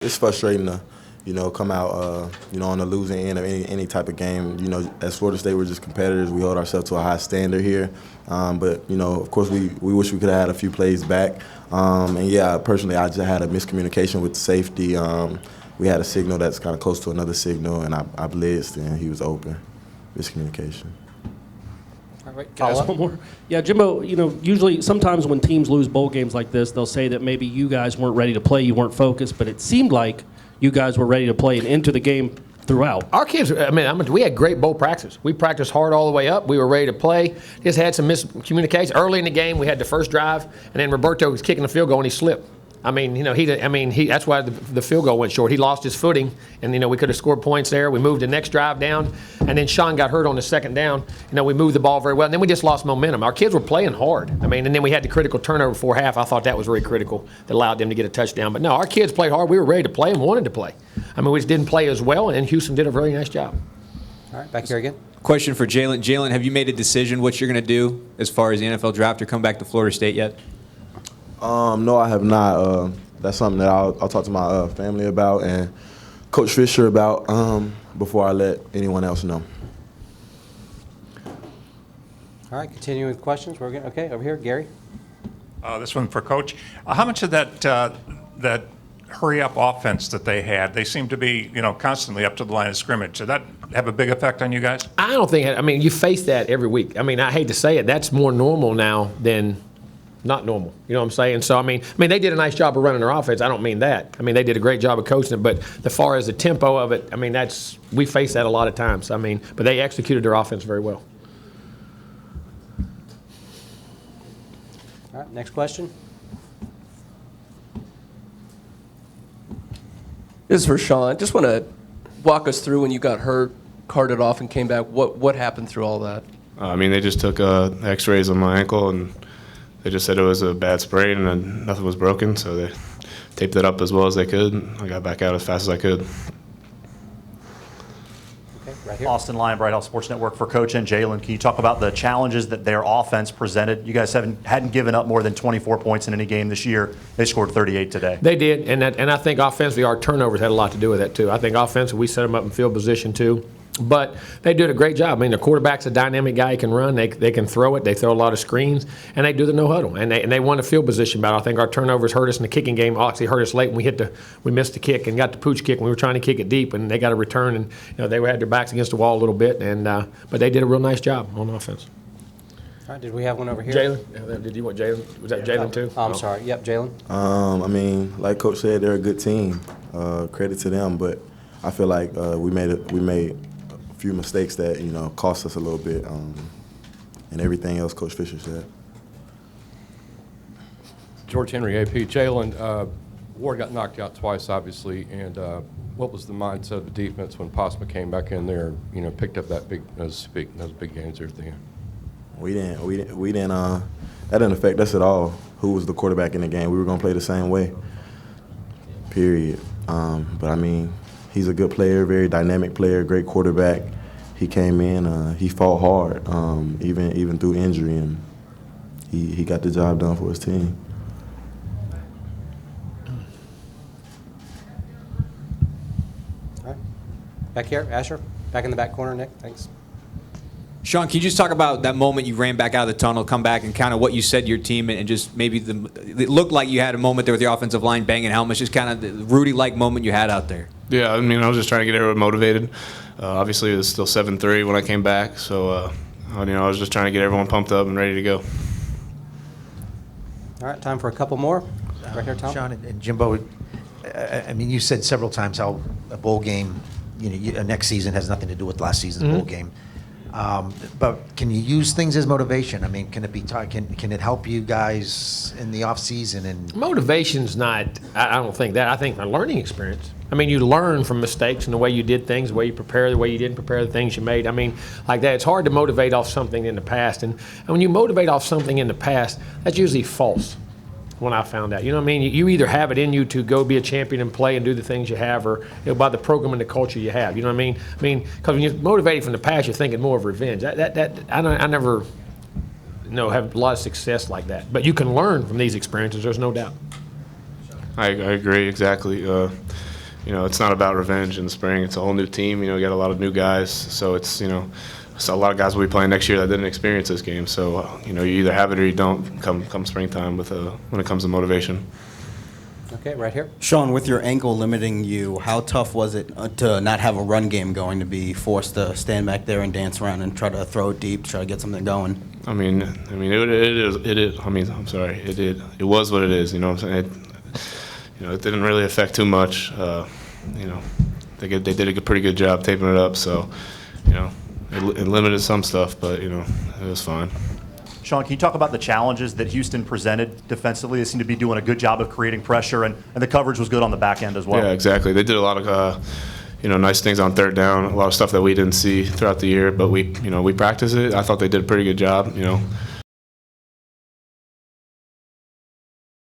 It's frustrating to, come out, on the losing end of any type of game. As Florida State, we're just competitors. We hold ourselves to a high standard here. But of course, we wish we could have had a few plays back. Personally, I just had a miscommunication with the safety. We had a signal that's kind of close to another signal, and I blitzed, and he was open. Miscommunication. All right, can I ask one more? Yeah, Jimbo, usually sometimes when teams lose bowl games like this, they'll say that maybe you guys weren't ready to play, you weren't focused, but it seemed like you guys were ready to play and into the game throughout. Our kids, we had great bowl practice. We practiced hard all the way up. We were ready to play. Just had some miscommunication. Early in the game, we had the first drive, and then Roberto was kicking the field goal, and he slipped. That's why the field goal went short. He lost his footing, and we could have scored points there. We moved the next drive down, and then Sean got hurt on the second down. We moved the ball very well, and then we just lost momentum. Our kids were playing hard. And then we had the critical turnover before half. I thought that was very critical. That allowed them to get a touchdown. But no, our kids played hard. We were ready to play and wanted to play. We just didn't play as well, and Houston did a really nice job. All right, back here again. Question for Jalen. Jalen, have you made a decision what you're going to do as far as the NFL draft or come back to Florida State yet? No, I have not. That's something that I'll talk to my family about and Coach Fisher about before I let anyone else know. All right, continuing with questions. We're okay, over here, Gary. This one for Coach. How much of that hurry-up offense that they had, they seem to be, constantly up to the line of scrimmage. Did that have a big effect on you guys? I don't think. You face that every week. I hate to say it. That's more normal now than not normal. You know what I'm saying? So, they did a nice job of running their offense. I don't mean that. They did a great job of coaching it. But as far as the tempo of it, we face that a lot of times. But they executed their offense very well. All right, next question. This is for Sean. Just want to walk us through when you got hurt, carted off, and came back. What happened through all that? They just took X-rays on my ankle, and they just said it was a bad sprain and nothing was broken, so they taped it up as well as they could. I got back out as fast as I could. Okay, right here. Austin Lyon, Bright House Sports Network for Coach and Jalen. Can you talk about the challenges that their offense presented? You guys hadn't given up more than 24 points in any game this year. They scored 38 today. They did, and I think offensively our turnovers had a lot to do with that too. I think offensively we set them up in field position too. But they did a great job. The quarterback's a dynamic guy. He can run. They can throw it. They throw a lot of screens, and they do the no huddle. And they won the field position battle. I think our turnovers hurt us in the kicking game. Actually hurt us late when we missed the kick and got the pooch kick. And we were trying to kick it deep, and they got a return. And they had their backs against the wall a little bit. And but they did a real nice job on offense. All right, did we have one over here? Jalen, did you want Jalen? Was that Jalen too? I'm sorry. Yep, Jalen. Like Coach said, they're a good team. Credit to them, but I feel like we made a few mistakes that cost us a little bit, and everything else Coach Fisher said. George Henry, AP. Jalen, Ward got knocked out twice, obviously, and what was the mindset of the defense when Posma came back in there, picked up those big gains there at the end? We didn't. That didn't affect us at all. Who was the quarterback in the game? We were gonna play the same way. Period. But he's a good player, very dynamic player, great quarterback. He came in, he fought hard, even through injury, and he got the job done for his team. All right. Back here, Asher. Back in the back corner, Nick. Thanks. Sean, can you just talk about that moment you ran back out of the tunnel, come back, and kind of what you said to your team, and just maybe it looked like you had a moment there with your offensive line banging helmets, just kind of the Rudy-like moment you had out there. Yeah, I was just trying to get everyone motivated. Obviously, it was still 7-3 when I came back, so I was just trying to get everyone pumped up and ready to go. All right, time for a couple more. Right here, Tom. Sean and Jimbo, you said several times how a bowl game, next season has nothing to do with last season's bowl game. But can you use things as motivation? Can it be can it help you guys in the off season? And motivation's not. I don't think that. I think a learning experience. You learn from mistakes and the way you did things, the way you prepare, the way you didn't prepare, the things you made. Like that. It's hard to motivate off something in the past, and when you motivate off something in the past, that's usually false. When I found out, you either have it in you to go be a champion and play and do the things you have, or by the program and the culture you have. You know what I mean? Because when you're motivated from the past, you're thinking more of revenge. I never, have a lot of success like that. But you can learn from these experiences. There's no doubt. I agree exactly. it's not about revenge in the spring. It's a whole new team. You got a lot of new guys, so it's so a lot of guys will be playing next year that didn't experience this game. So you either have it or you don't come springtime when it comes to motivation. Okay, right here. Sean, with your ankle limiting you, how tough was it to not have a run game going, to be forced to stand back there and dance around and try to throw it deep, try to get something going? I mean, it is. I mean, I'm sorry. It was what it is. You know what I'm saying? It didn't really affect too much. They did a pretty good job taping it up. So, it limited some stuff, but it was fine. Sean, can you talk about the challenges that Houston presented defensively? They seem to be doing a good job of creating pressure, and the coverage was good on the back end as well. Yeah, exactly. They did a lot of nice things on third down, a lot of stuff that we didn't see throughout the year, but we practiced it. I thought they did a pretty good job.